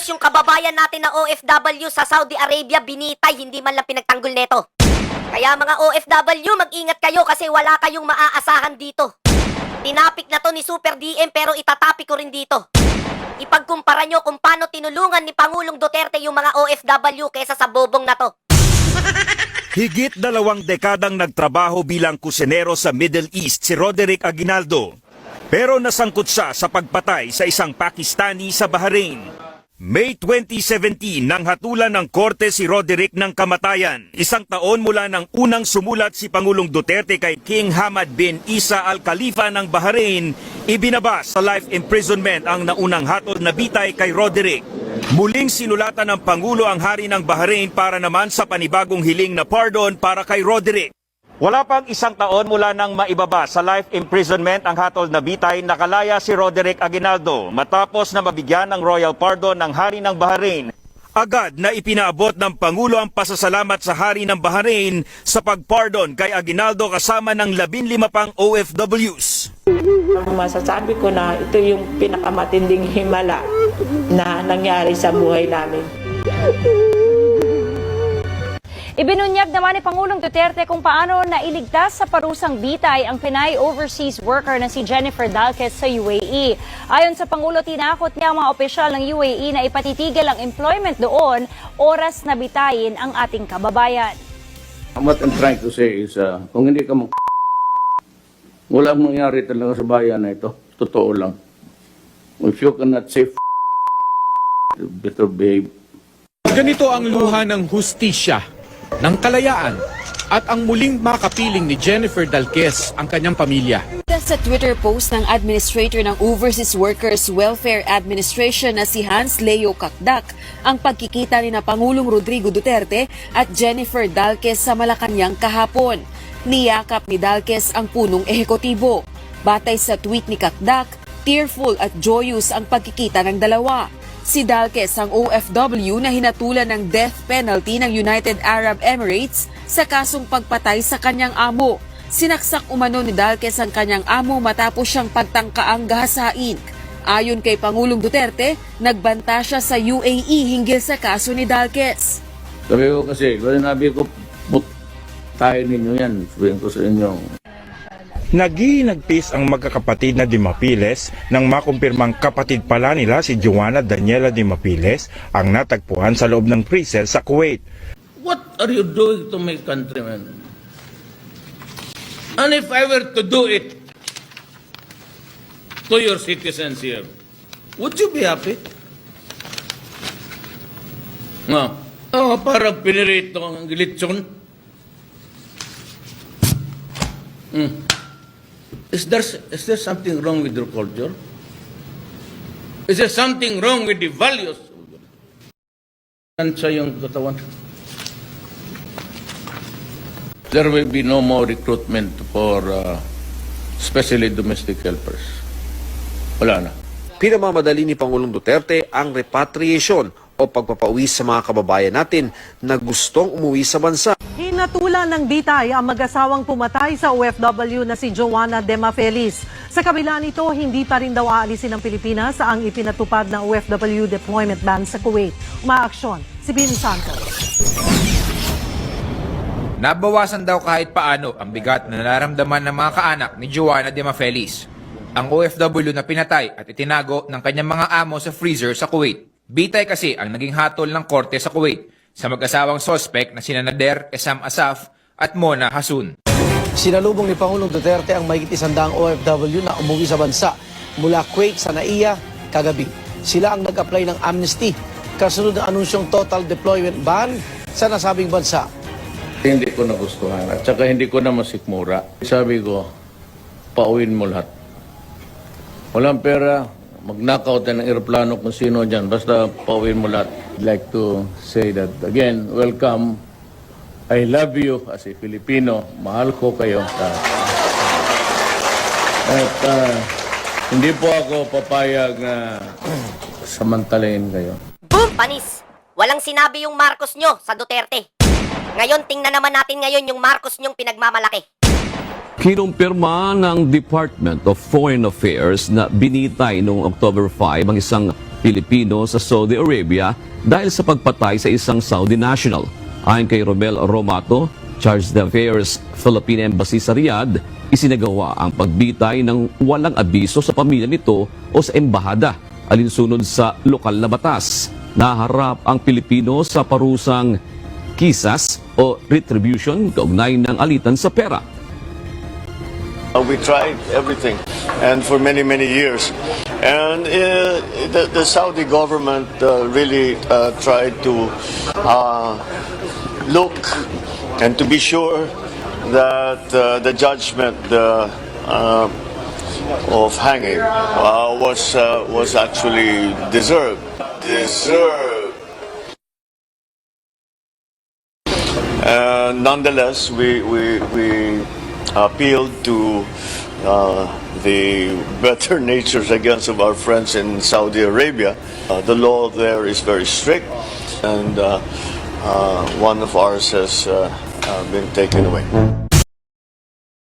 Tapos yung kababayan natin na OFW sa Saudi Arabia, binitay, hindi man lang pinagtanggol neto. Kaya mga OFW, mag-ingat kayo kasi wala kayong maaasahan dito. Tinapik na to ni Super DM pero itatapik ko rin dito. Ipagkumpara nyo kung paano tinulungan ni Pangulong Duterte yung mga OFW kesa sa bobong na to. Higit 2 dekadang nagtrabaho bilang kusinero sa Middle East si Roderick Aguinaldo. Pero nasangkot siya sa pagpatay sa isang Pakistani sa Bahrain. May 2017 nang hatulan ng korte si Roderick ng kamatayan. 1 taon mula nang unang sumulat si Pangulong Duterte kay King Hamad bin Isa Al Khalifa ng Bahrain, ibinaba sa life imprisonment ang naunang hatol na bitay kay Roderick. Muling sinulatan ng Pangulo ang hari ng Bahrain para naman sa panibagong hiling na pardon para kay Roderick. Wala pang 1 taon mula nang maibaba sa life imprisonment ang hatol na bitay, nakalaya si Roderick Aguinaldo matapos na mabigyan ng royal pardon ng hari ng Bahrain. Agad na ipinaabot ng Pangulo ang pasasalamat sa hari ng Bahrain sa pagpardon kay Aguinaldo kasama ng 15 pang OFWs. Masasabi ko na ito yung pinakamatinding himala na nangyari sa buhay namin. Ibinunyag naman ni Pangulong Duterte kung paano nailigtas sa parusang bitay ang Pinay overseas worker na si Jennifer Dalquez sa UAE. Ayon sa Pangulo, tinakot niya ang mga opisyal ng UAE na ipatitigil ang employment doon oras na bitayin ang ating kababayan. What I'm trying to say is, kung hindi ka walang mangyari talaga sa bayan na ito. Totoo lang. If you cannot say better behave. Ganito ang luha ng hustisya, ng kalayaan, at ang muling makapiling ni Jennifer Dalquez ang kanyang pamilya. Sa Twitter post ng Administrator ng Overseas Workers Welfare Administration na si Hans Leo Kakdak, ang pagkikita ni na Pangulong Rodrigo Duterte at Jennifer Dalquez sa Malacanang kahapon. Niyakap ni Dalquez ang punong ehekutibo. Batay sa tweet ni Kakdak, tearful at joyous ang pagkikita ng dalawa. Si Dalquez ang OFW na hinatulan ng death penalty ng United Arab Emirates sa kasong pagpatay sa kanyang amo. Sinaksak umano ni Dalquez ang kanyang amo matapos siyang pagtangkaang gahasain. Ayon kay Pangulong Duterte, nagbanta siya sa UAE hinggil sa kaso ni Dalquez. Sabi ko kasi, sabi ko, tayo ninyo yan. Sabihin ko sa inyo. Naginagpis ang magkakapatid na Dimapiles nang makumpirmang kapatid pala nila si Joanna Daniela Dimapiles ang natagpuan sa loob ng freezer sa Kuwait. What are you doing to my countrymen? And if I were to do it to your citizens here, would you be happy? No. Oh, parang pinirito ang gilitsyon. Is there something wrong with your culture? Is there something wrong with the values? Sa yung katawan. There will be no more recruitment for especially domestic helpers. Wala na. Pinamamadali ni Pangulong Duterte ang repatriation o pagpapauwi sa mga kababayan natin na gustong umuwi sa bansa. Hinatulan ng bitay ang mag-asawang pumatay sa OFW na si Joanna Demafelis. Sa kabila nito, hindi pa rin daw aalisin ng Pilipinas ang ipinatupad na OFW deployment ban sa Kuwait. Umaaksyon si Bini Santos. Nabawasan daw kahit paano ang bigat na nararamdaman ng mga kaanak ni Joanna Demafelis, ang OFW na pinatay at itinago ng kanyang mga amo sa freezer sa Kuwait. Bitay kasi ang naging hatol ng korte sa Kuwait sa mag-asawang sospek na sina Nader Esam Asaf at Mona Hasun. Sinalubong ni Pangulong Duterte ang mahigit 100 OFW na umuwi sa bansa mula Kuwait sa Naiya kagabi. Sila ang nag-apply ng amnesty kasunod ng anunsyong total deployment ban sa nasabing bansa. Hindi ko nagustuhan at saka hindi ko na masikmura. Sabi ko, pauwin mo lahat. Walang pera, mag-knockout ng aeroplano kung sino dyan. Basta pauwin mo lahat. I'd like to say that again, welcome. I love you as a Filipino. Mahal ko kayo. At hindi po ako papayag na samantalain kayo. Boom! Panis! Walang sinabi yung Marcos nyo sa Duterte. Ngayon, tingnan naman natin ngayon yung Marcos nyong pinagmamalaki. Kinumpirma ng Department of Foreign Affairs na binitay noong October 5 ang isang Pilipino sa Saudi Arabia dahil sa pagpatay sa isang Saudi national. Ayon kay Romel Romato, Charge d'Affaires Philippine Embassy sa Riyadh, isinagawa ang pagbitay ng walang abiso sa pamilya nito o sa embahada, alinsunod sa lokal na batas. Naharap ang Pilipino sa parusang kisas o retribution kaugnay ng alitan sa pera. We tried everything, and for many years, and the Saudi government really tried to look and to be sure that the judgment of hanging was actually deserved. Nonetheless, we appealed to the better natures, I guess, of our friends in Saudi Arabia. The law there is very strict, and one of ours has been taken away.